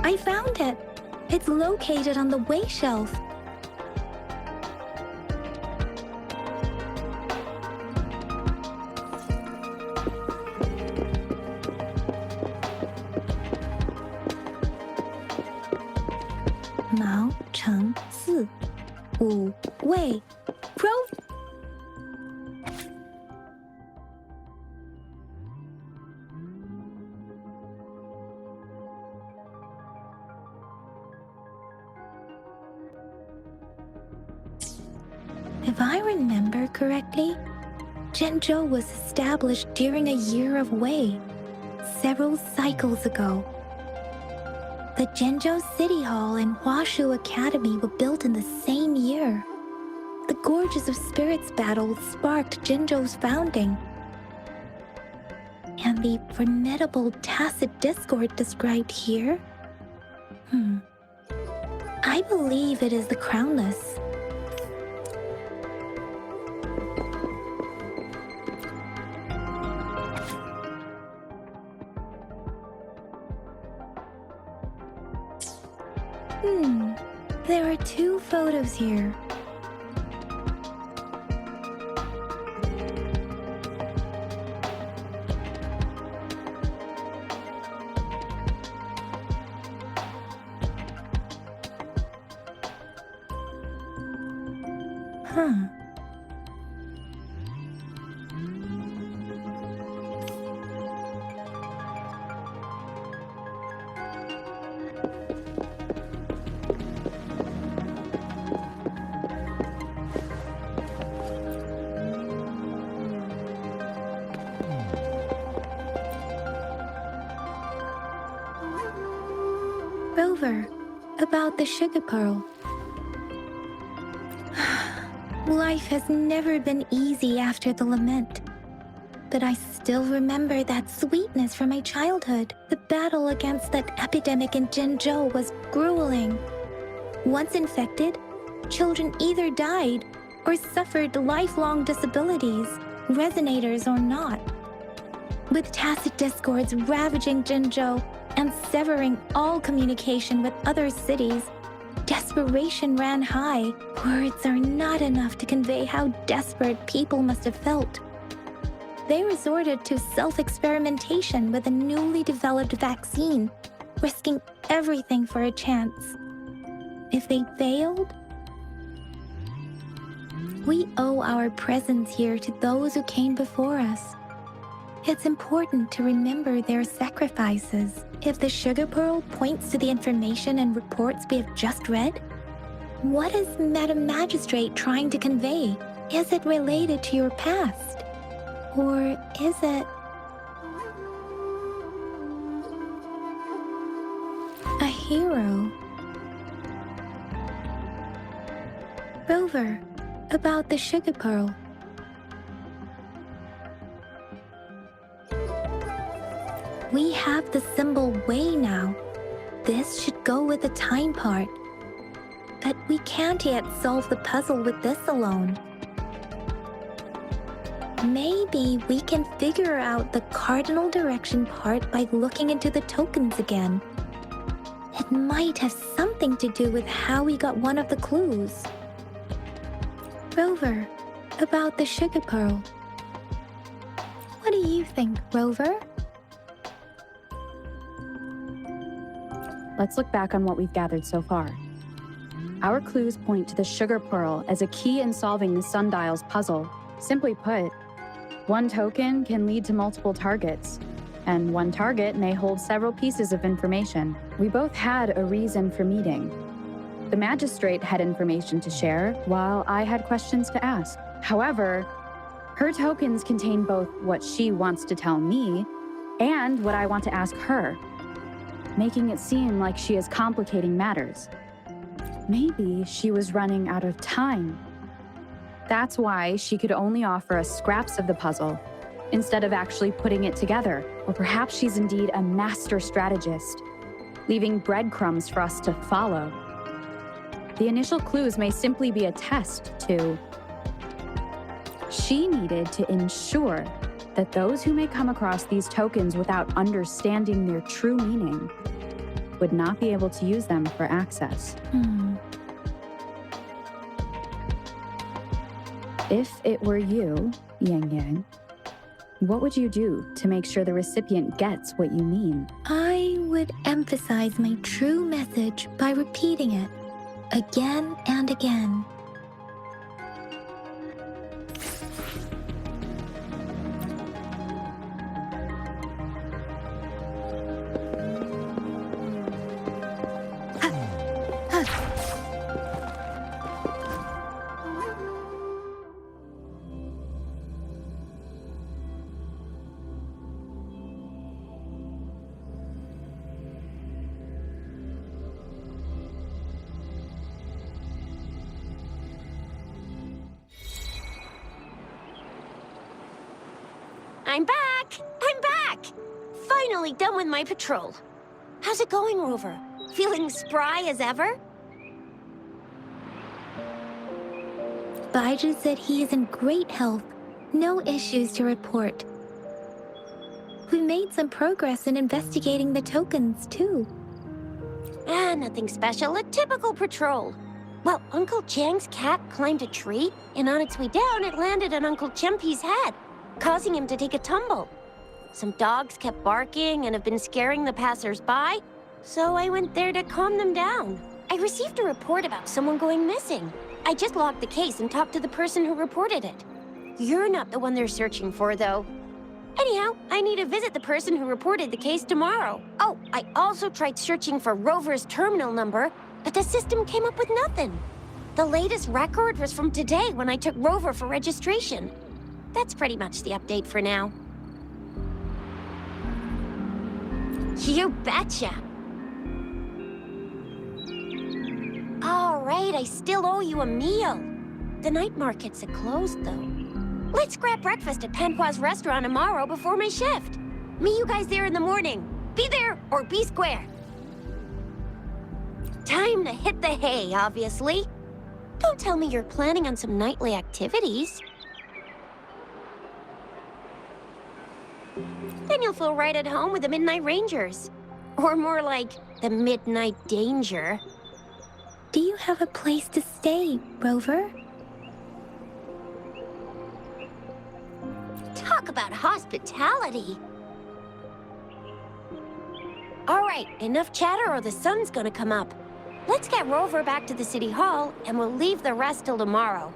I found it. It's located on the way shelf. Mao Cheng Si Wu Wei Pro. If I remember correctly, Zhenzhou was established during a year of Wei, several cycles ago. The Zhenzhou City Hall and Huashu Academy were built in the same year. The Gorges of Spirits battle sparked Zhenzhou's founding. And the formidable tacit discord described here? I believe it is the Crownless. There are 2 photos here. Rover, about the sugar pearl. Life has never been easy after the lament. But I still remember that sweetness from my childhood. The battle against that epidemic in Zhenzhou was grueling. Once infected, children either died or suffered lifelong disabilities, resonators or not. With tacit discords ravaging Zhenzhou and severing all communication with other cities, desperation ran high. Words are not enough to convey how desperate people must have felt. They resorted to self-experimentation with a newly developed vaccine, risking everything for a chance. If they failed, we owe our presence here to those who came before us. It's important to remember their sacrifices. If the sugar pearl points to the information and reports we have just read, what is Madam Magistrate trying to convey? Is it related to your past? Or is it a hero? Rover, about the sugar pearl. We have the symbol Wei now. This should go with the time part. But we can't yet solve the puzzle with this alone. Maybe we can figure out the cardinal direction part by looking into the tokens again. It might have something to do with how we got one of the clues. Rover, about the sugar pearl. What do you think, Rover? Let's look back on what we've gathered so far. Our clues point to the sugar pearl as a key in solving the sundial's puzzle. Simply put, one token can lead to multiple targets, and one target may hold several pieces of information. We both had a reason for meeting. The magistrate had information to share, while I had questions to ask. However, her tokens contain both what she wants to tell me and what I want to ask her, making it seem like she is complicating matters. Maybe she was running out of time. That's why she could only offer us scraps of the puzzle, instead of actually putting it together. Or perhaps she's indeed a master strategist, leaving breadcrumbs for us to follow. The initial clues may simply be a test to... She needed to ensure that those who may come across these tokens without understanding their true meaning would not be able to use them for access. If it were you, Yang Yang, what would you do to make sure the recipient gets what you mean? I would emphasize my true message by repeating it again and again. I'm back! I'm back! Finally done with my patrol. How's it going, Rover? Feeling spry as ever? Baiju said he is in great health. No issues to report. We made some progress in investigating the tokens, too. Nothing special. A typical patrol. Well, Uncle Chang's cat climbed a tree, and on its way down, it landed on Uncle Chempi's head, causing him to take a tumble. Some dogs kept barking and have been scaring the passers-by, so I went there to calm them down. I received a report about someone going missing. I just logged the case and talked to the person who reported it. You're not the one they're searching for, though. Anyhow, I need to visit the person who reported the case tomorrow. Oh, I also tried searching for Rover's terminal number, but the system came up with nothing. The latest record was from today when I took Rover for registration. That's pretty much the update for now. You betcha! All right, I still owe you a meal. The night markets are closed, though. Let's grab breakfast at Panqua's restaurant tomorrow before my shift. Meet you guys there in the morning. Be there or be square. Time to hit the hay, obviously. Don't tell me you're planning on some nightly activities. Then you'll feel right at home with the Midnight Rangers. Or more like the Midnight Danger. Do you have a place to stay, Rover? Talk about hospitality. All right, enough chatter or the sun's gonna come up. Let's get Rover back to the City Hall, and we'll leave the rest till tomorrow.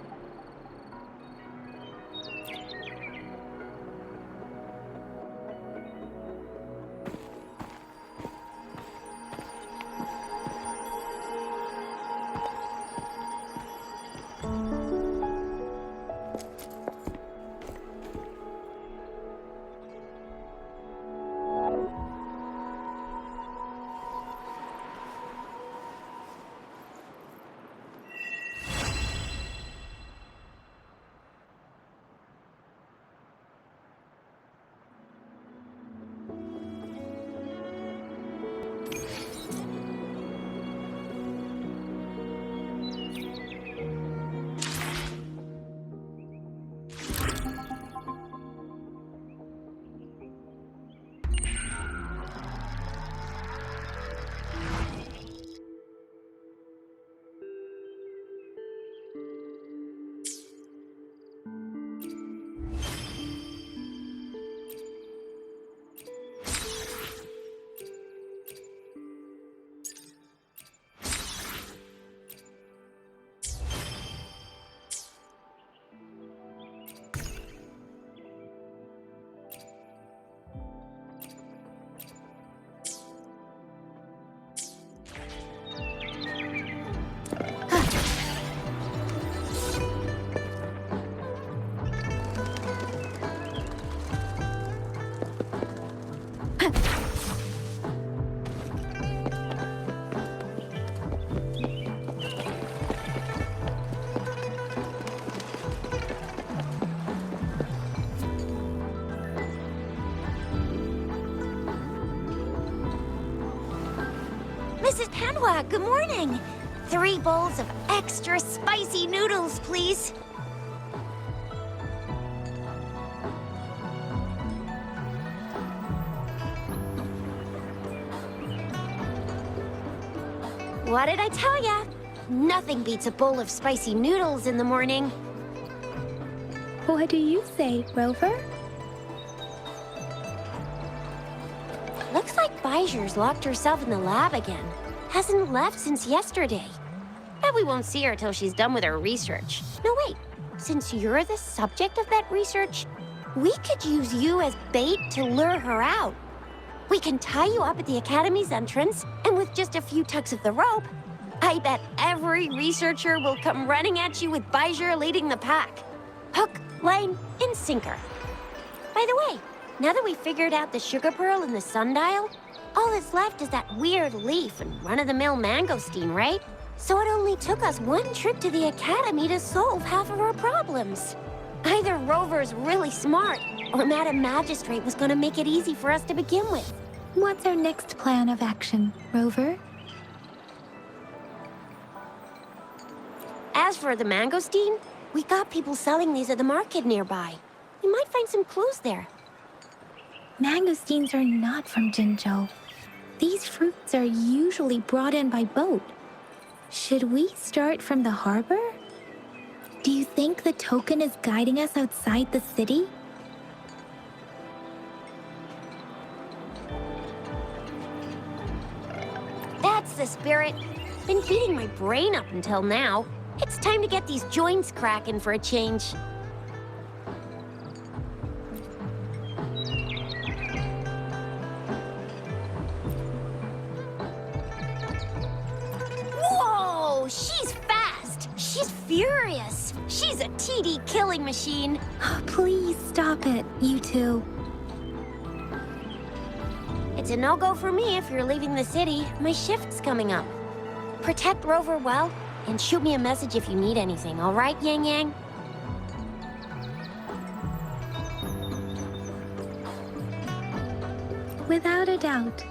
Mrs. Panhua, good morning. 3 bowls of extra spicy noodles, please. What did I tell ya? Nothing beats a bowl of spicy noodles in the morning. What do you say, Rover? Looks like Bijou's locked herself in the lab again. Hasn't left since yesterday. Bet we won't see her till she's done with her research. No, wait. Since you're the subject of that research, we could use you as bait to lure her out. We can tie you up at the Academy's entrance, and with just a few tugs of the rope, I bet every researcher will come running at you with Bijou leading the pack. Hook, line, and sinker. By the way, now that we've figured out the sugar pearl and the sundial, all that's left is that weird leaf and run-of-the-mill mangosteen, right? So it only took us one trip to the Academy to solve half of our problems. Either Rover's really smart, or Madam Magistrate was gonna make it easy for us to begin with. What's our next plan of action, Rover? As for the mangosteen, we got people selling these at the market nearby. We might find some clues there. Mangosteens are not from Jinzhou. These fruits are usually brought in by boat. Should we start from the harbor? Do you think the token is guiding us outside the city? That's the spirit. Been beating my brain up until now. It's time to get these joints cracking for a change. Whoa! She's fast! She's furious! She's a TD killing machine! Oh, please stop it, you two. It's a no-go for me if you're leaving the city. My shift's coming up. Protect Rover well, and shoot me a message if you need anything, all right, Yang Yang? Without a doubt.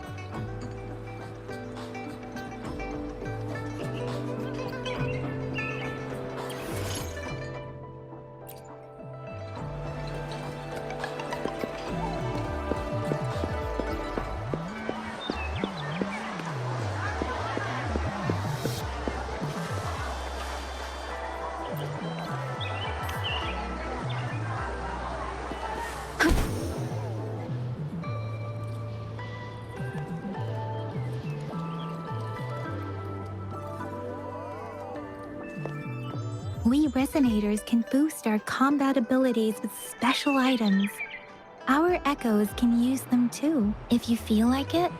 We resonators can boost our combat abilities with special items. Our echoes can use them too. If you feel like it,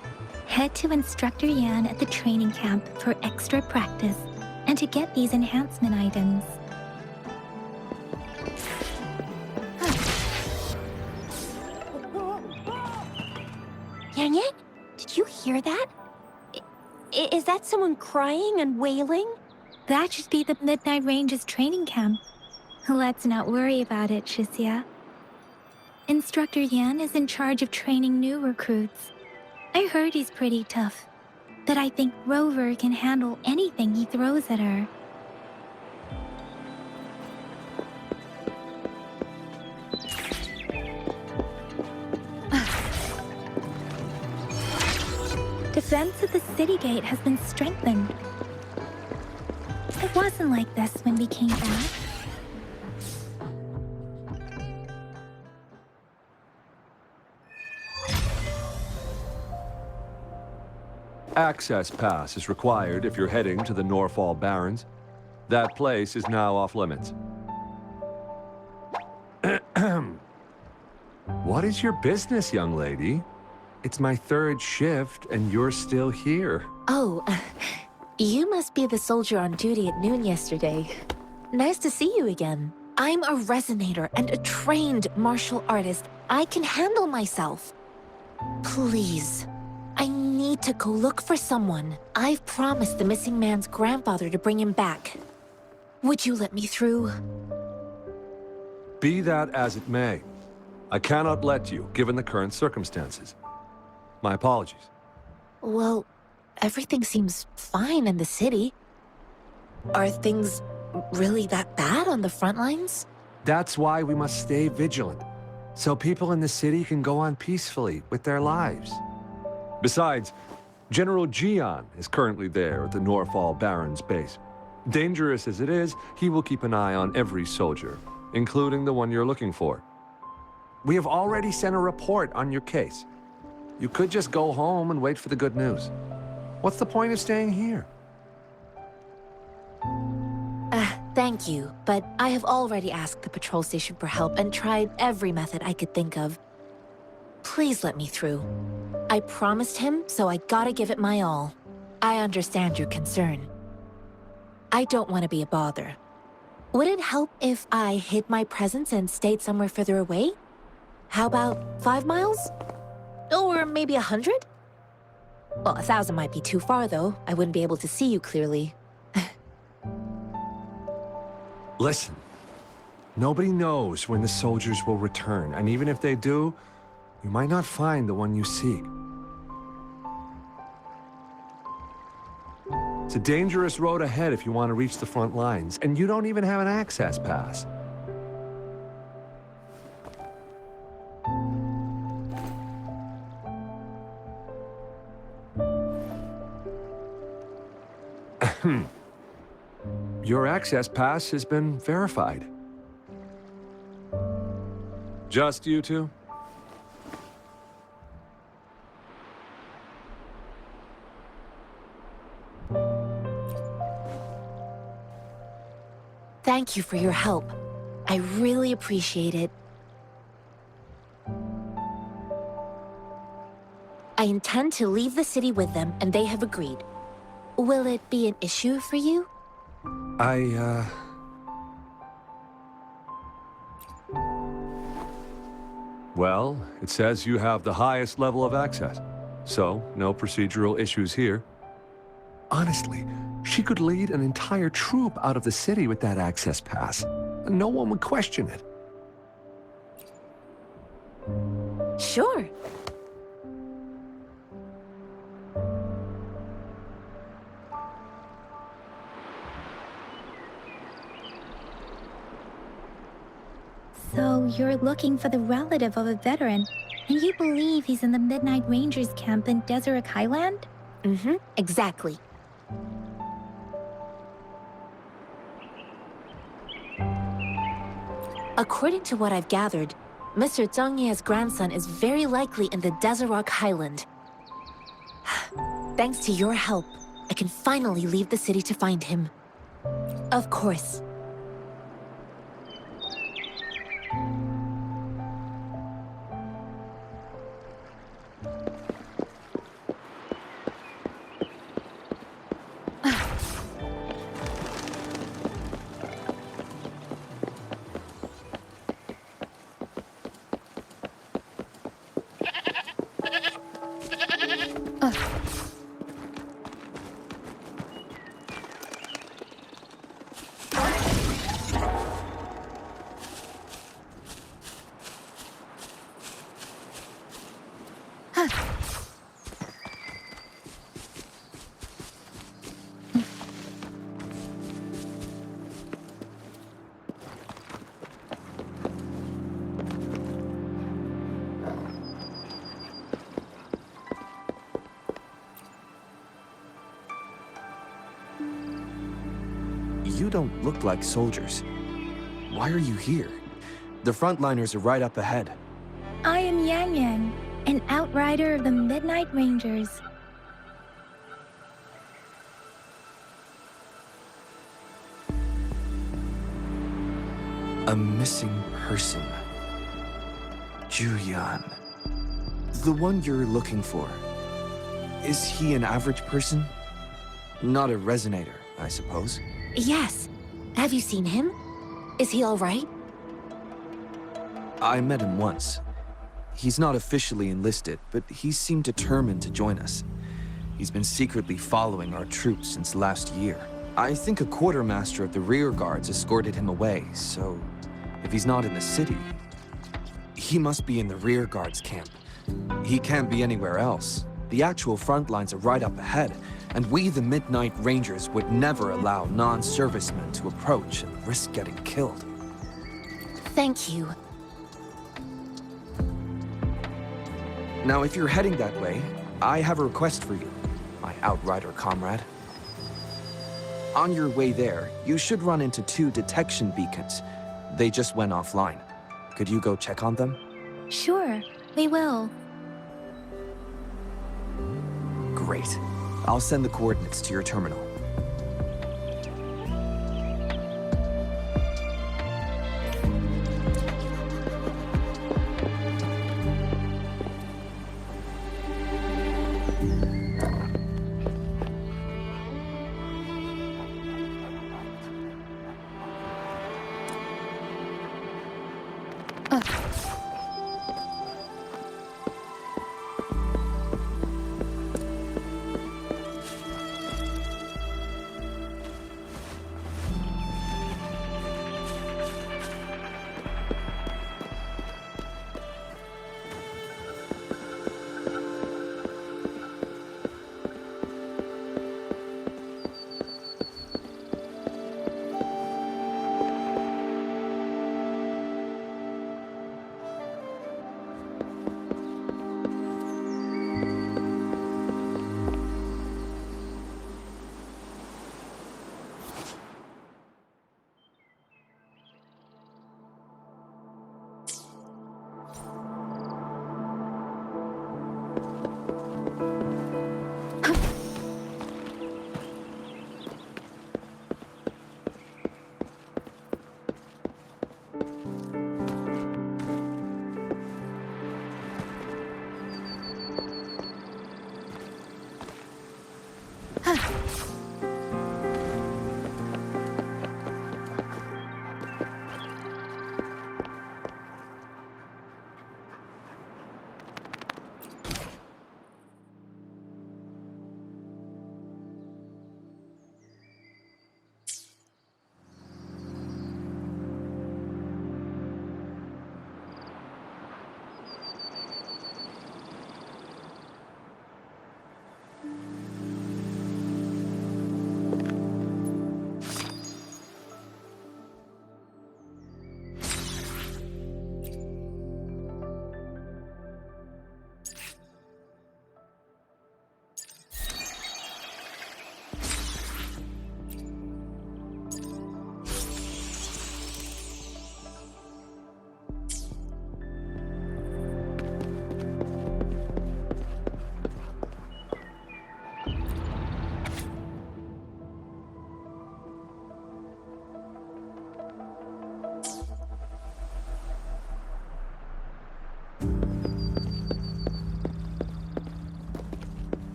head to Instructor Yan at the training camp for extra practice and to get these enhancement items. Yang Yang, did you hear that? Is that someone crying and wailing? That should be the Midnight Ranges training camp. Let's not worry about it, Shisia. Instructor Yan is in charge of training new recruits. I heard he's pretty tough, but I think Rover can handle anything he throws at her. Defense of the city gate has been strengthened. It wasn't like this when we came back. Access pass is required if you're heading to the Norfall Barrens. That place is now off limits. What is your business, young lady? It's my third shift, and you're still here. Oh, you must be the soldier on duty at noon yesterday. Nice to see you again. I'm a resonator and a trained martial artist. I can handle myself. Please, I need to go look for someone. I've promised the missing man's grandfather to bring him back. Would you let me through? Be that as it may, I cannot let you, given the current circumstances. My apologies. Well, everything seems fine in the city. Are things really that bad on the front lines? That's why we must stay vigilant, so people in the city can go on peacefully with their lives. Besides, General Jian is currently there at the Norfall Barons base. Dangerous as it is, he will keep an eye on every soldier, including the one you're looking for. We have already sent a report on your case. You could just go home and wait for the good news. What's the point of staying here? Thank you, but I have already asked the patrol station for help and tried every method I could think of. Please let me through. I promised him, so I gotta give it my all. I understand your concern. I don't want to be a bother. Would it help if I hid my presence and stayed somewhere further away? How about 5 miles? Or maybe 100? Well, 1,000 might be too far, though. I wouldn't be able to see you clearly. Listen, nobody knows when the soldiers will return, and even if they do, you might not find the one you seek. It's a dangerous road ahead if you want to reach the front lines, and you don't even have an access pass. Your access pass has been verified. Just you two? Thank you for your help. I really appreciate it. I intend to leave the city with them, and they have agreed. Will it be an issue for you? Well, it says you have the highest level of access, so no procedural issues here. Honestly, she could lead an entire troop out of the city with that access pass. No one would question it. Sure. So you're looking for the relative of a veteran, and you believe he's in the Midnight Rangers camp in Deseret Highland? Mm-hmm, exactly. According to what I've gathered, Mr. Zhang Ye's grandson is very likely in the Deseret Highland. Thanks to your help, I can finally leave the city to find him. Of course. You don't look like soldiers. Why are you here? The frontliners are right up ahead. I am Yang Yang, an outrider of the Midnight Rangers. A missing person. Juyan. The one you're looking for. Is he an average person? Not a resonator, I suppose. Yes. Have you seen him? Is he all right? I met him once. He's not officially enlisted, but he seemed determined to join us. He's been secretly following our troops since last year. I think a quartermaster of the rear guards escorted him away, so if he's not in the city, he must be in the rear guards camp. He can't be anywhere else. The actual front lines are right up ahead, and we, the Midnight Rangers, would never allow non-servicemen to approach and risk getting killed. Thank you. Now, if you're heading that way, I have a request for you. outrider comrade. On your way there, you should run into 2 detection beacons. They just went offline. Could you go check on them? Sure, we will. Great. I'll send the coordinates to your terminal.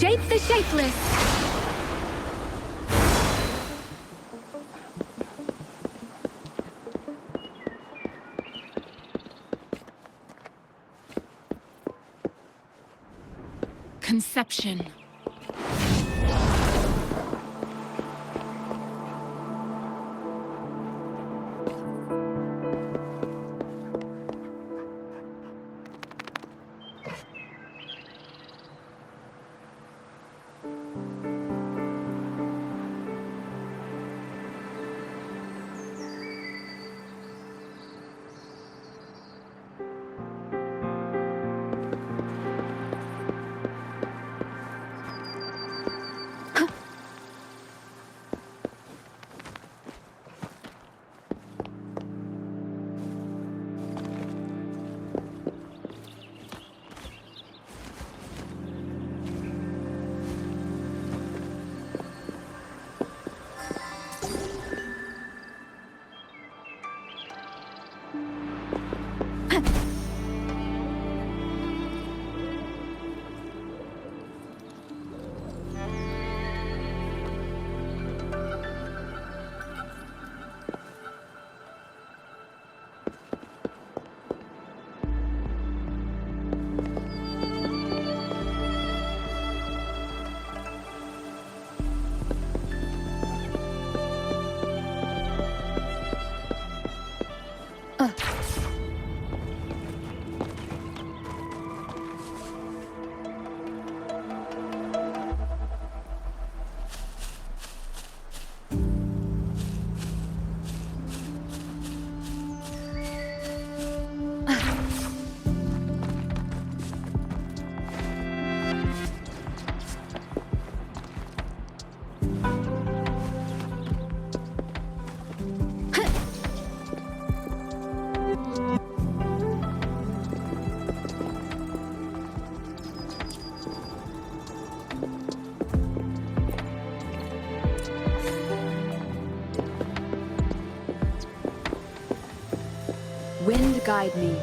Shape the shapeless! Conception. Wind guide me.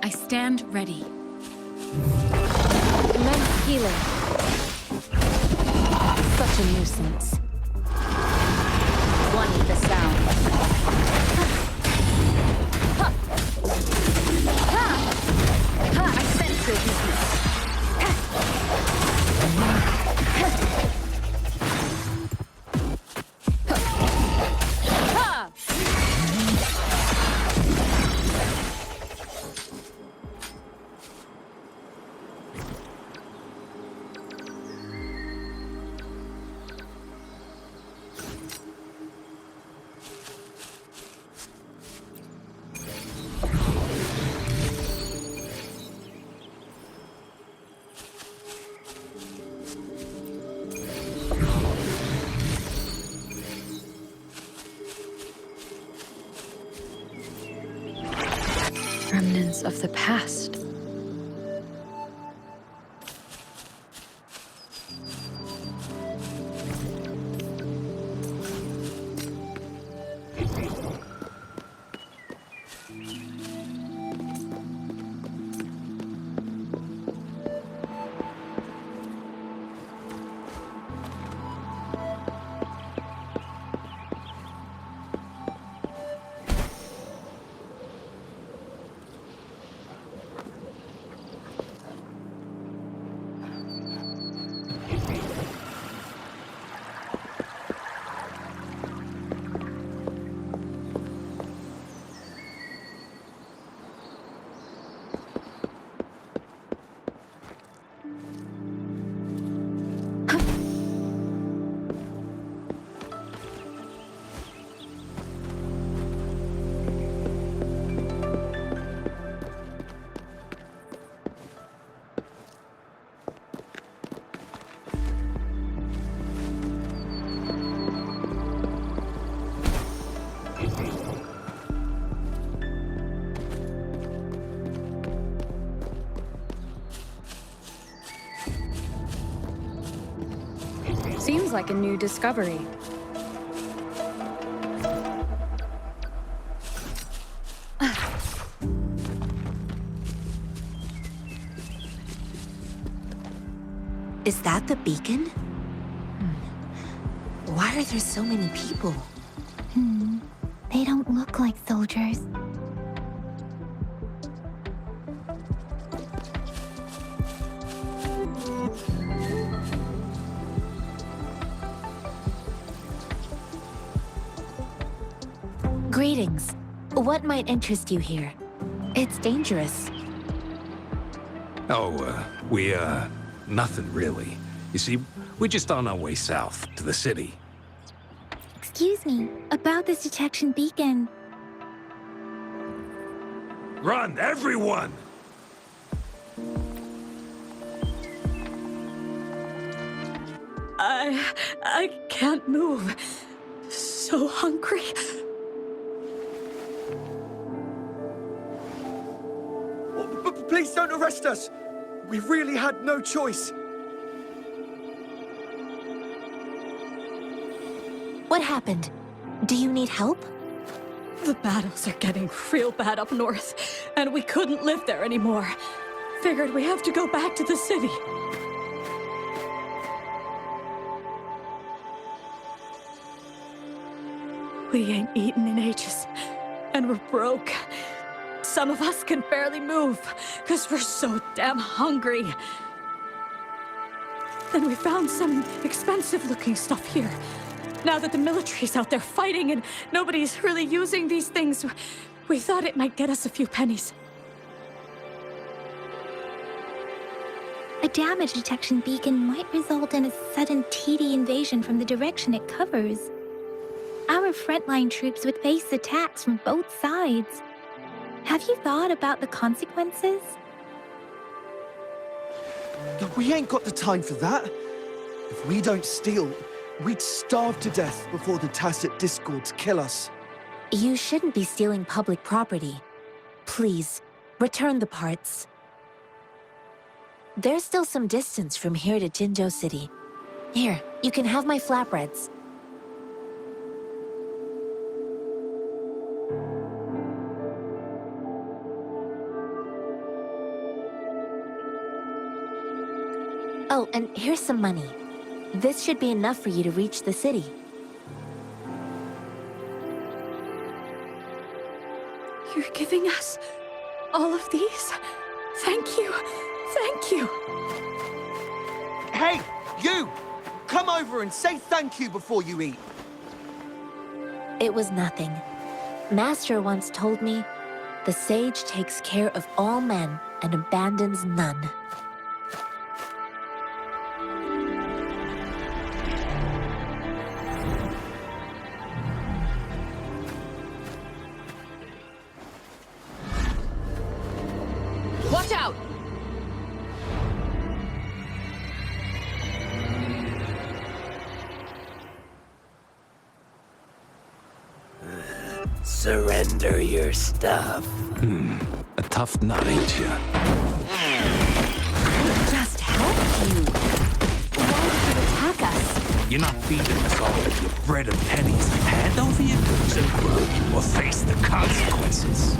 I stand ready. Immense healing. Such a nuisance. One with the sound. I sense your weakness. Remnants of the past. Seems like a new discovery. Is that the beacon? Why are there so many people? They don't look like soldiers. Greetings. What might interest you here? It's dangerous. Nothing really. You see, we're just on our way south to the city. Excuse me, about this detection beacon. Run, everyone! I can't move. So hungry. Please don't arrest us! We really had no choice. What happened? Do you need help? The battles are getting real bad up north, and we couldn't live there anymore. Figured we have to go back to the city. We ain't eaten in ages, and we're broke. Some of us can barely move, because we're so damn hungry. Then we found some expensive-looking stuff here. Now that the military's out there fighting and nobody's really using these things, we thought it might get us a few pennies. A damage detection beacon might result in a sudden TD invasion from the direction it covers. Our frontline troops would face attacks from both sides. Have you thought about the consequences? We ain't got the time for that. If we don't steal, we'd starve to death before the Tacit Discords kill us. You shouldn't be stealing public property. Please, return the parts. There's still some distance from here to Jinzhou City. Here, you can have my flatbreads. Oh, and here's some money. This should be enough for you to reach the city. You're giving us all of these? Thank you. Thank you. Hey, you! Come over and say thank you before you eat. It was nothing. Master once told me, the sage takes care of all men and abandons none. Watch out! Surrender your stuff. A tough nut, ain't ya? Just help you. Why did you attack us? You're not feeding us all with your bread and pennies hand over your goods or face the consequences.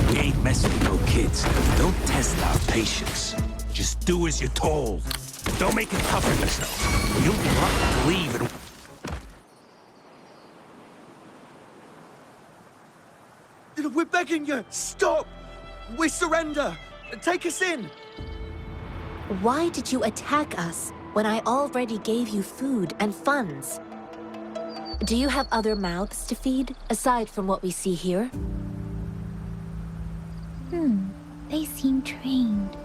We ain't messing with no kids. Don't test our patience. Just do as you're told. Don't make it tough on yourself. You'll be lucky to leave and... We're begging you, stop! We surrender! Take us in! Why did you attack us when I already gave you food and funds? Do you have other mouths to feed, aside from what we see here? They seem trained.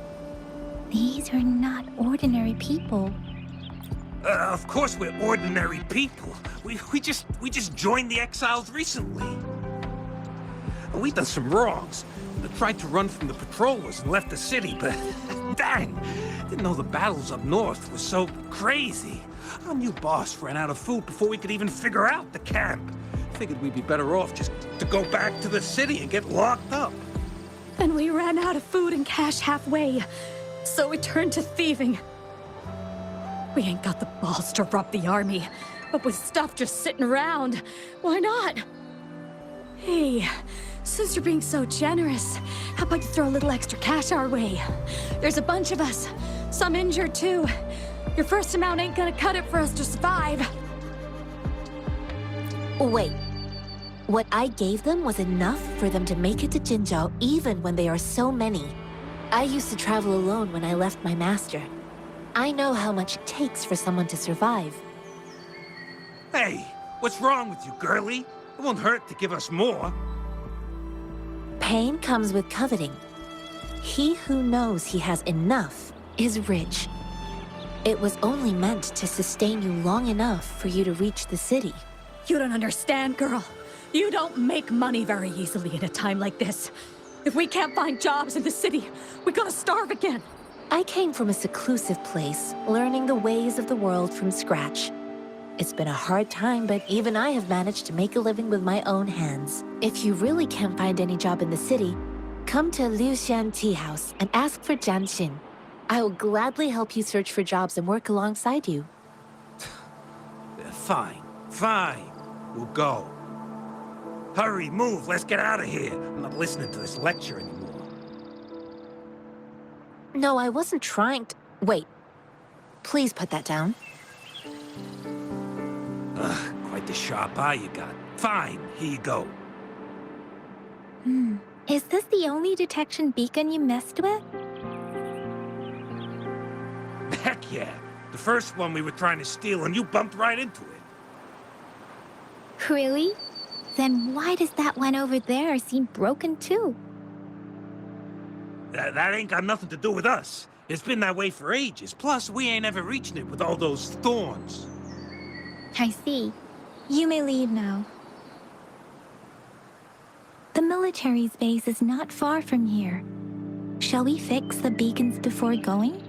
These are not ordinary people. Of course we're ordinary people. We just joined the exiles recently. We've done some wrongs. We tried to run from the patrollers and left the city, but dang! Didn't know the battles up north were so crazy. Our new boss ran out of food before we could even figure out the camp. Figured we'd be better off just to go back to the city and get locked up. Then we ran out of food and cash halfway, so we turned to thieving. We ain't got the balls to rob the army, but with stuff just sitting around, why not? Hey, since you're being so generous, how about you throw a little extra cash our way? There's a bunch of us, some injured too. Your first amount ain't gonna cut it for us to survive. Wait. What I gave them was enough for them to make it to Jinzhou even when they are so many. I used to travel alone when I left my master. I know how much it takes for someone to survive. Hey, what's wrong with you, girlie? It won't hurt to give us more. Pain comes with coveting. He who knows he has enough is rich. It was only meant to sustain you long enough for you to reach the city. You don't understand, girl. You don't make money very easily in a time like this. If we can't find jobs in the city, we're gonna starve again. I came from a seclusive place, learning the ways of the world from scratch. It's been a hard time, but even I have managed to make a living with my own hands. If you really can't find any job in the city, come to Liu Xian Tea House and ask for Jian Xin. I will gladly help you search for jobs and work alongside you. Fine, fine. We'll go. Hurry, move, let's get out of here. I'm not listening to this lecture anymore. No, I wasn't trying to... Wait. Please put that down. Ugh, quite the sharp eye you got. Fine, here you go. Is this the only detection beacon you messed with? Heck yeah. The first one we were trying to steal and you bumped right into it. Really? Then why does that one over there seem broken too? That ain't got nothing to do with us. It's been that way for ages. Plus, we ain't ever reaching it with all those thorns. I see. You may leave now. The military's base is not far from here. Shall we fix the beacons before going?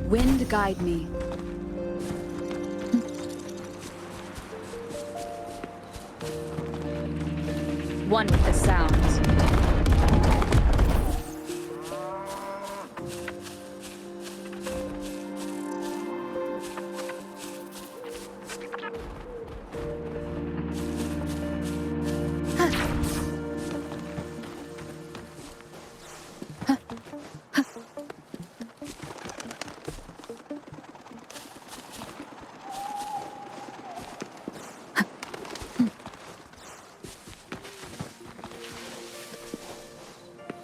Wind guide me. One with the sounds.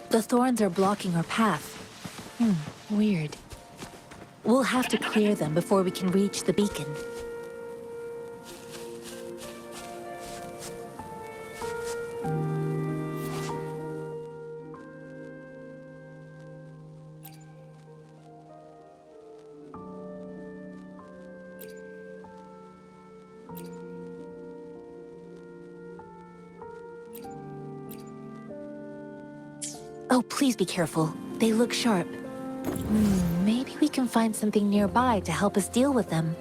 The thorns are blocking our path. Weird. We'll have to clear them before we can reach the beacon. Oh, please be careful. They look sharp. Maybe we can find something nearby to help us deal with them.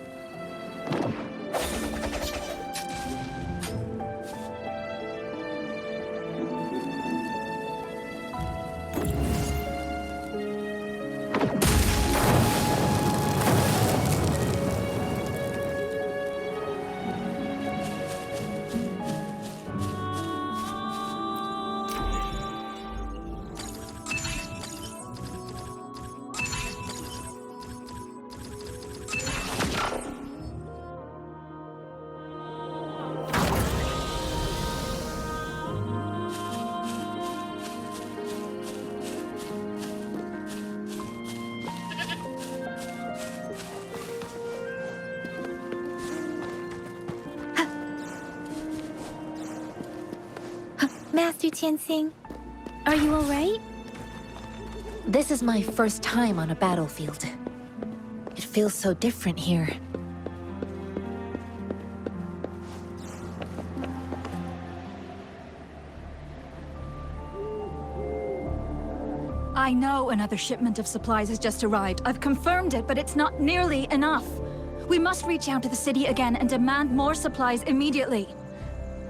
Master Tianxing, are you alright? This is my first time on a battlefield. It feels so different here. I know another shipment of supplies has just arrived. I've confirmed it, but it's not nearly enough. We must reach out to the city again and demand more supplies immediately.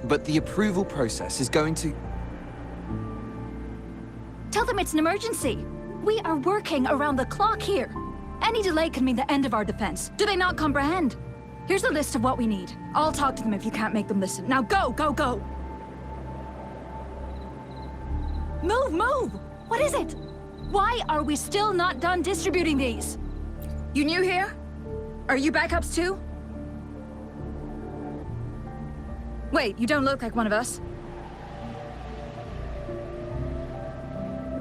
But the approval process is going to... Tell them it's an emergency. We are working around the clock here. Any delay could mean the end of our defense. Do they not comprehend? Here's a list of what we need. I'll talk to them if you can't make them listen. Now go, go, go! Move, move! What is it? Why are we still not done distributing these? You new here? Are you backups too? Wait, you don't look like one of us.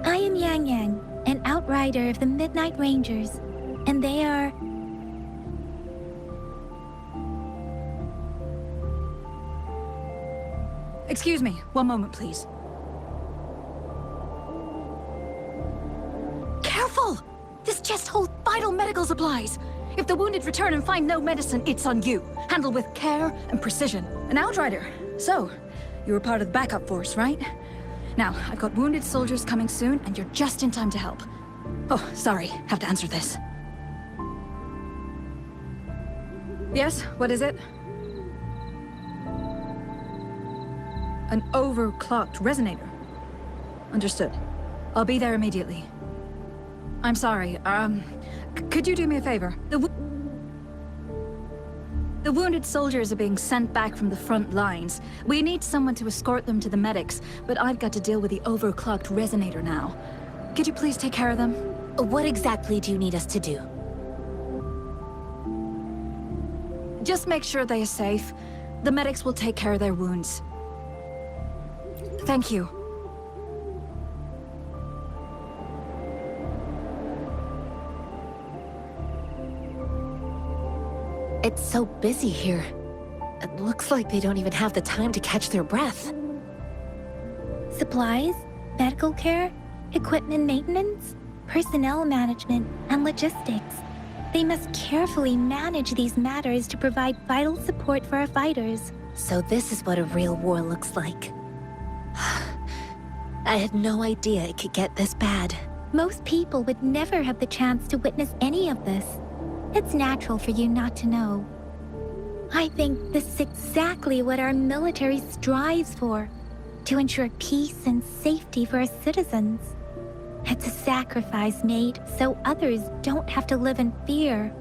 I am Yang Yang, an outrider of the Midnight Rangers, and they are... Excuse me, one moment, please. Careful! This chest holds vital medical supplies. If the wounded return and find no medicine, it's on you. Handle with care and precision. An outrider. So, you were part of the backup force, right? Now, I've got wounded soldiers coming soon, and you're just in time to help. Oh, sorry. Have to answer this. Yes, what is it? An overclocked resonator. Understood. I'll be there immediately. I'm sorry, could you do me a favor? The wounded soldiers are being sent back from the front lines. We need someone to escort them to the medics, but I've got to deal with the overclocked resonator now. Could you please take care of them? What exactly do you need us to do? Just make sure they are safe. The medics will take care of their wounds. Thank you. It's so busy here. It looks like they don't even have the time to catch their breath. Supplies, medical care, equipment maintenance, personnel management, and logistics. They must carefully manage these matters to provide vital support for our fighters. So this is what a real war looks like. I had no idea it could get this bad. Most people would never have the chance to witness any of this. It's natural for you not to know. I think this is exactly what our military strives for, to ensure peace and safety for our citizens. It's a sacrifice made so others don't have to live in fear.